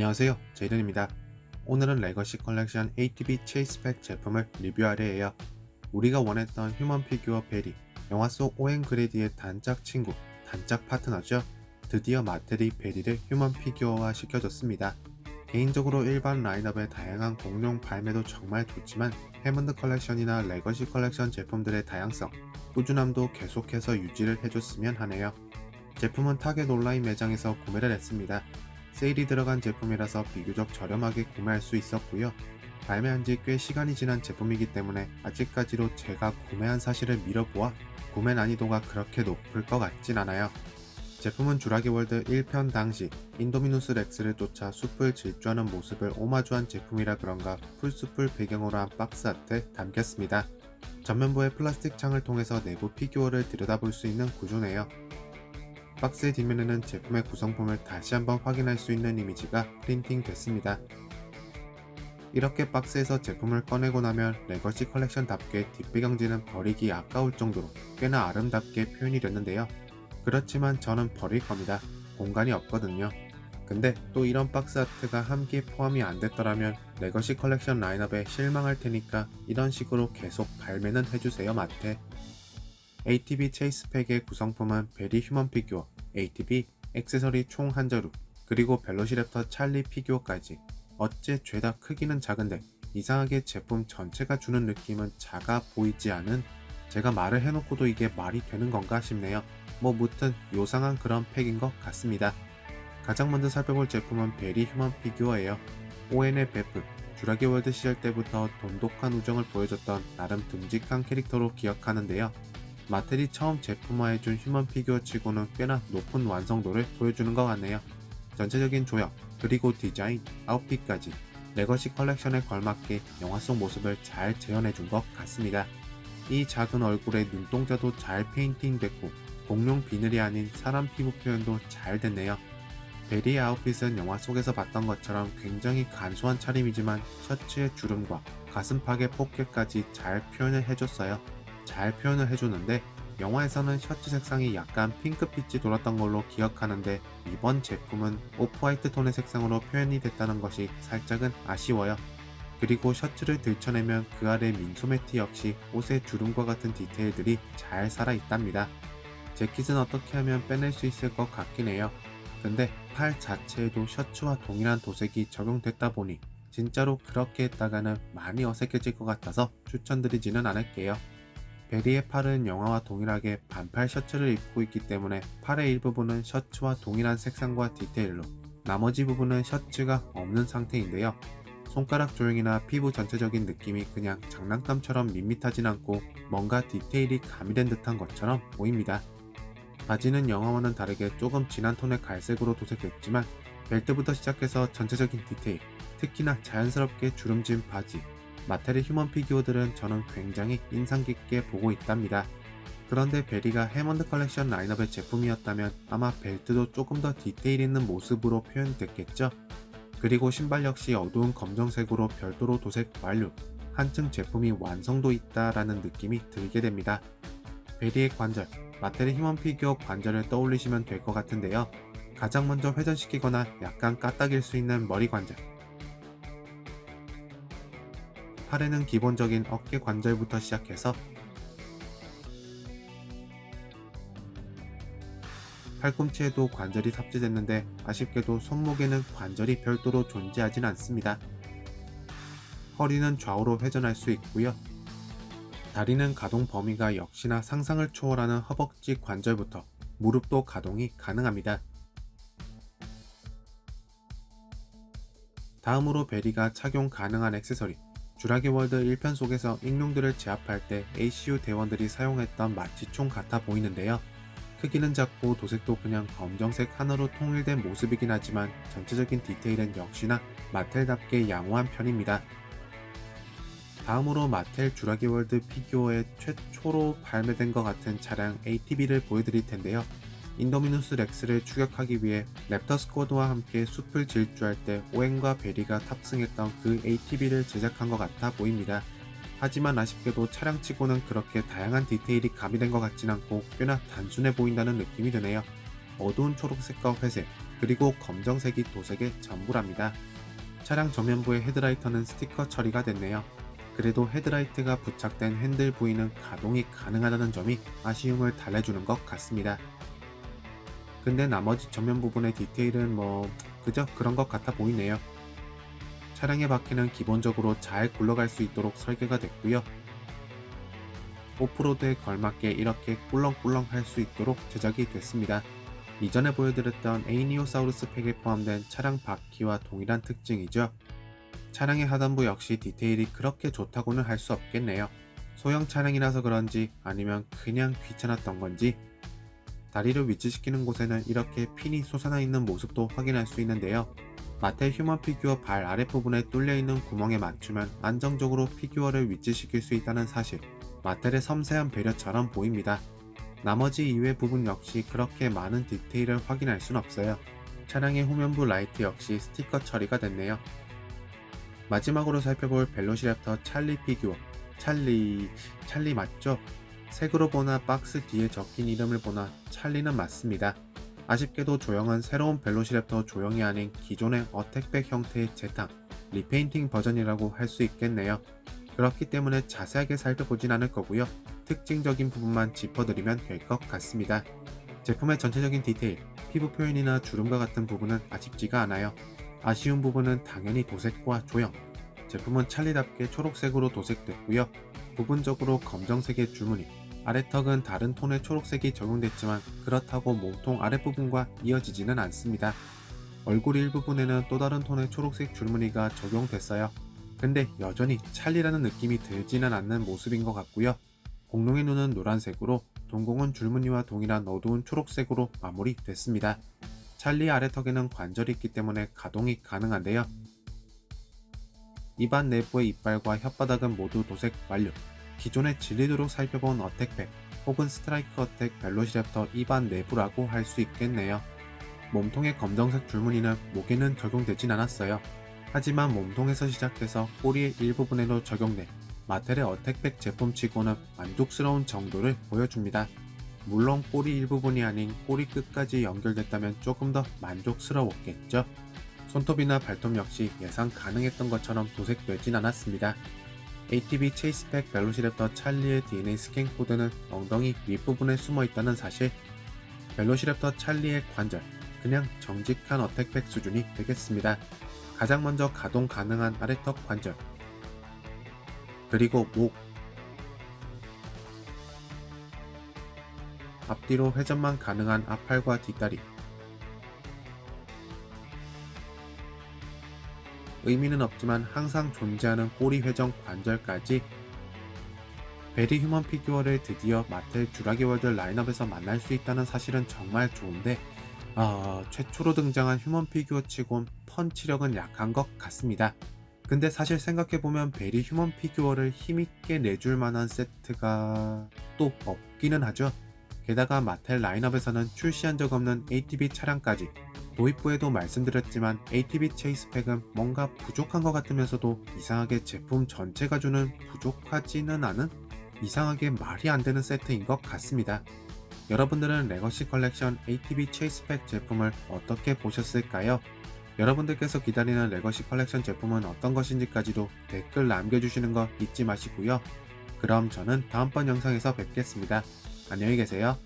안녕하세요, 제이든입니다. 오늘은 레거시 컬렉션 ATB 체이스팩 제품을 리뷰하려 해요. 우리가 원했던 휴먼 피규어 베리, 영화 속 오웬 그레디의 단짝 친구, 단짝 파트너죠. 드디어 마텔이 베리를 휴먼 피규어화 시켜줬습니다. 개인적으로 일반 라인업의 다양한 공룡 발매도 정말 좋지만 해먼드 컬렉션이나 레거시 컬렉션 제품들의 다양성, 꾸준함도 계속해서 유지를 해줬으면 하네요. 제품은 타겟 온라인 매장에서 구매를 했습니다. 세일이 들어간 제품이라서 비교적 저렴하게 구매할 수 있었고요. 발매한 지 꽤 시간이 지난 제품이기 때문에 아직까지도 제가 구매한 사실을 미뤄보아 구매 난이도가 그렇게 높을 것 같진 않아요. 제품은 주라기 월드 1편 당시 인도미누스 렉스를 쫓아 숲을 질주하는 모습을 오마주한 제품이라 그런가 풀숲을 배경으로 한 박스 아트에 담겼습니다. 전면부의 플라스틱 창을 통해서 내부 피규어를 들여다볼 수 있는 구조네요. 박스의 뒷면에는 제품의 구성품을 다시 한번 확인할 수 있는 이미지가 프린팅 됐습니다. 이렇게 박스에서 제품을 꺼내고 나면 레거시 컬렉션답게 뒷배경지는 버리기 아까울 정도로 꽤나 아름답게 표현이 됐는데요. 그렇지만 저는 버릴 겁니다. 공간이 없거든요. 근데 또 이런 박스 아트가 함께 포함이 안 됐더라면 레거시 컬렉션 라인업에 실망할 테니까 이런 식으로 계속 발매는 해주세요, 마테. ATB 체이스팩의 구성품은 베리 휴먼 피규어, ATB, 액세서리 총 한 자루, 그리고 벨로시랩터 찰리 피규어까지. 어째 죄다 크기는 작은데 이상하게 제품 전체가 주는 느낌은 작아 보이지 않은, 제가 말을 해놓고도 이게 말이 되는 건가 싶네요. 무튼 요상한 그런 팩인 것 같습니다. 가장 먼저 살펴볼 제품은 베리 휴먼 피규어예요. ON의 베프, 주라기 월드 시절 때부터 돈독한 우정을 보여줬던 나름 듬직한 캐릭터로 기억하는데요. 마텔이 처음 제품화해준 휴먼 피규어 치고는 꽤나 높은 완성도를 보여주는 것 같네요. 전체적인 조형, 그리고 디자인, 아웃핏까지 레거시 컬렉션에 걸맞게 영화 속 모습을 잘 재현해준 것 같습니다. 이 작은 얼굴에 눈동자도 잘 페인팅됐고 공룡 비늘이 아닌 사람 피부 표현도 잘 됐네요. 베리의 아웃핏은 영화 속에서 봤던 것처럼 굉장히 간소한 차림이지만 셔츠의 주름과 가슴팍의 포켓까지 잘 표현을 해줬어요. 잘 표현을 해주는데 영화에서는 셔츠 색상이 약간 핑크빛이 돌았던 걸로 기억하는데 이번 제품은 오프화이트 톤의 색상으로 표현이 됐다는 것이 살짝은 아쉬워요. 그리고 셔츠를 들춰내면 그 아래 민소매티 역시 옷의 주름과 같은 디테일들이 잘 살아있답니다. 재킷은 어떻게 하면 빼낼 수 있을 것 같긴 해요. 근데 팔 자체에도 셔츠와 동일한 도색이 적용됐다 보니 진짜로 그렇게 했다가는 많이 어색해질 것 같아서 추천드리지는 않을게요. 베리의 팔은 영화와 동일하게 반팔 셔츠를 입고 있기 때문에 팔의 일부분은 셔츠와 동일한 색상과 디테일로, 나머지 부분은 셔츠가 없는 상태인데요. 손가락 조형이나 피부 전체적인 느낌이 그냥 장난감처럼 밋밋하진 않고 뭔가 디테일이 가미된 듯한 것처럼 보입니다. 바지는 영화와는 다르게 조금 진한 톤의 갈색으로 도색됐지만 벨트부터 시작해서 전체적인 디테일, 특히나 자연스럽게 주름진 바지, 마텔의 휴먼 피규어들은 저는 굉장히 인상 깊게 보고 있답니다. 그런데 베리가 해먼드 컬렉션 라인업의 제품이었다면 아마 벨트도 조금 더 디테일 있는 모습으로 표현됐겠죠? 그리고 신발 역시 어두운 검정색으로 별도로 도색 완료, 한층 제품이 완성도 있다라는 느낌이 들게 됩니다. 베리의 관절, 마텔의 휴먼 피규어 관절을 떠올리시면 될 것 같은데요. 가장 먼저 회전시키거나 약간 까딱일 수 있는 머리 관절, 팔에는 기본적인 어깨 관절부터 시작해서 팔꿈치에도 관절이 탑재됐는데 아쉽게도 손목에는 관절이 별도로 존재하진 않습니다. 허리는 좌우로 회전할 수 있고요. 다리는 가동 범위가 역시나 상상을 초월하는 허벅지 관절부터 무릎도 가동이 가능합니다. 다음으로 베리가 착용 가능한 액세서리, 주라기 월드 1편 속에서 익룡들을 제압할 때 ACU 대원들이 사용했던 마취총 같아 보이는데요. 크기는 작고 도색도 그냥 검정색 하나로 통일된 모습이긴 하지만 전체적인 디테일은 역시나 마텔답게 양호한 편입니다. 다음으로 마텔 주라기 월드 피규어의 최초로 발매된 것 같은 차량 ATB를 보여드릴 텐데요. 인도미누스 렉스를 추격하기 위해 랩터 스쿼드와 함께 숲을 질주할 때 오웬과 베리가 탑승했던 그 ATB를 제작한 것 같아 보입니다. 하지만 아쉽게도 차량치고는 그렇게 다양한 디테일이 가미된 것 같진 않고 꽤나 단순해 보인다는 느낌이 드네요. 어두운 초록색과 회색, 그리고 검정색이 도색의 전부랍니다. 차량 전면부의 헤드라이터는 스티커 처리가 됐네요. 그래도 헤드라이트가 부착된 핸들 부위는 가동이 가능하다는 점이 아쉬움을 달래주는 것 같습니다. 근데 나머지 전면 부분의 디테일은 그저 그런 것 같아 보이네요. 차량의 바퀴는 기본적으로 잘 굴러갈 수 있도록 설계가 됐고요. 오프로드에 걸맞게 이렇게 꿀렁꿀렁 할 수 있도록 제작이 됐습니다. 이전에 보여드렸던 에이니오사우루스 팩에 포함된 차량 바퀴와 동일한 특징이죠. 차량의 하단부 역시 디테일이 그렇게 좋다고는 할 수 없겠네요. 소형 차량이라서 그런지 아니면 그냥 귀찮았던 건지 다리를 위치시키는 곳에는 이렇게 핀이 솟아나 있는 모습도 확인할 수 있는데요. 마텔 휴먼 피규어 발 아랫부분에 뚫려있는 구멍에 맞추면 안정적으로 피규어를 위치시킬 수 있다는 사실, 마텔의 섬세한 배려처럼 보입니다. 나머지 이외 부분 역시 그렇게 많은 디테일을 확인할 순 없어요. 차량의 후면부 라이트 역시 스티커 처리가 됐네요. 마지막으로 살펴볼 벨로시랩터 찰리 피규어. 찰리 맞죠? 색으로 보나 박스 뒤에 적힌 이름을 보나 찰리는 맞습니다. 아쉽게도 조형은 새로운 벨로시랩터 조형이 아닌 기존의 어택백 형태의 재탕, 리페인팅 버전이라고 할 수 있겠네요. 그렇기 때문에 자세하게 살펴보진 않을 거고요. 특징적인 부분만 짚어드리면 될 것 같습니다. 제품의 전체적인 디테일, 피부 표현이나 주름과 같은 부분은 아쉽지가 않아요. 아쉬운 부분은 당연히 도색과 조형. 제품은 찰리답게 초록색으로 도색됐고요. 부분적으로 검정색의 줄무늬, 아래턱은 다른 톤의 초록색이 적용됐지만 그렇다고 몸통 아랫부분과 이어지지는 않습니다. 얼굴 일부분에는 또 다른 톤의 초록색 줄무늬가 적용됐어요. 근데 여전히 찰리라는 느낌이 들지는 않는 모습인 것 같고요. 공룡의 눈은 노란색으로, 동공은 줄무늬와 동일한 어두운 초록색으로 마무리됐습니다. 찰리 아래턱에는 관절이 있기 때문에 가동이 가능한데요. 입안 내부의 이빨과 혓바닥은 모두 도색 완료. 기존에 질리도록 살펴본 어택팩 혹은 스트라이크 어택 벨로시랩터 입안 내부라고 할 수 있겠네요. 몸통의 검정색 줄무늬는 목에는 적용되진 않았어요. 하지만 몸통에서 시작해서 꼬리의 일부분에도 적용돼 마텔의 어택팩 제품치고는 만족스러운 정도를 보여줍니다. 물론 꼬리 일부분이 아닌 꼬리 끝까지 연결됐다면 조금 더 만족스러웠겠죠. 손톱이나 발톱 역시 예상 가능했던 것처럼 도색되진 않았습니다. ATV 체이스팩 벨로시랩터 찰리의 DNA 스캔 코드는 엉덩이 윗부분에 숨어있다는 사실, 벨로시랩터 찰리의 관절, 그냥 정직한 어택팩 수준이 되겠습니다. 가장 먼저 가동 가능한 아래턱 관절, 그리고 목, 앞뒤로 회전만 가능한 앞팔과 뒷다리, 의미는 없지만 항상 존재하는 꼬리 회전 관절까지. 베리 휴먼 피규어를 드디어 마텔 듀라기 월드 라인업에서 만날 수 있다는 사실은 정말 좋은데 최초로 등장한 휴먼 피규어 치곤 펀치력은 약한 것 같습니다. 근데 사실 생각해보면 베리 휴먼 피규어를 힘있게 내줄 만한 세트가 또 없기는 하죠. 게다가 마텔 라인업에서는 출시한 적 없는 ATV 차량까지. 도입부에도 말씀드렸지만 ATV 체이스팩은 뭔가 부족한 것 같으면서도 이상하게 제품 전체가 주는 부족하지는 않은, 이상하게 말이 안 되는 세트인 것 같습니다. 여러분들은 레거시 컬렉션 ATV 체이스팩 제품을 어떻게 보셨을까요? 여러분들께서 기다리는 레거시 컬렉션 제품은 어떤 것인지까지도 댓글 남겨주시는 거 잊지 마시고요. 그럼 저는 다음번 영상에서 뵙겠습니다. 안녕히 계세요.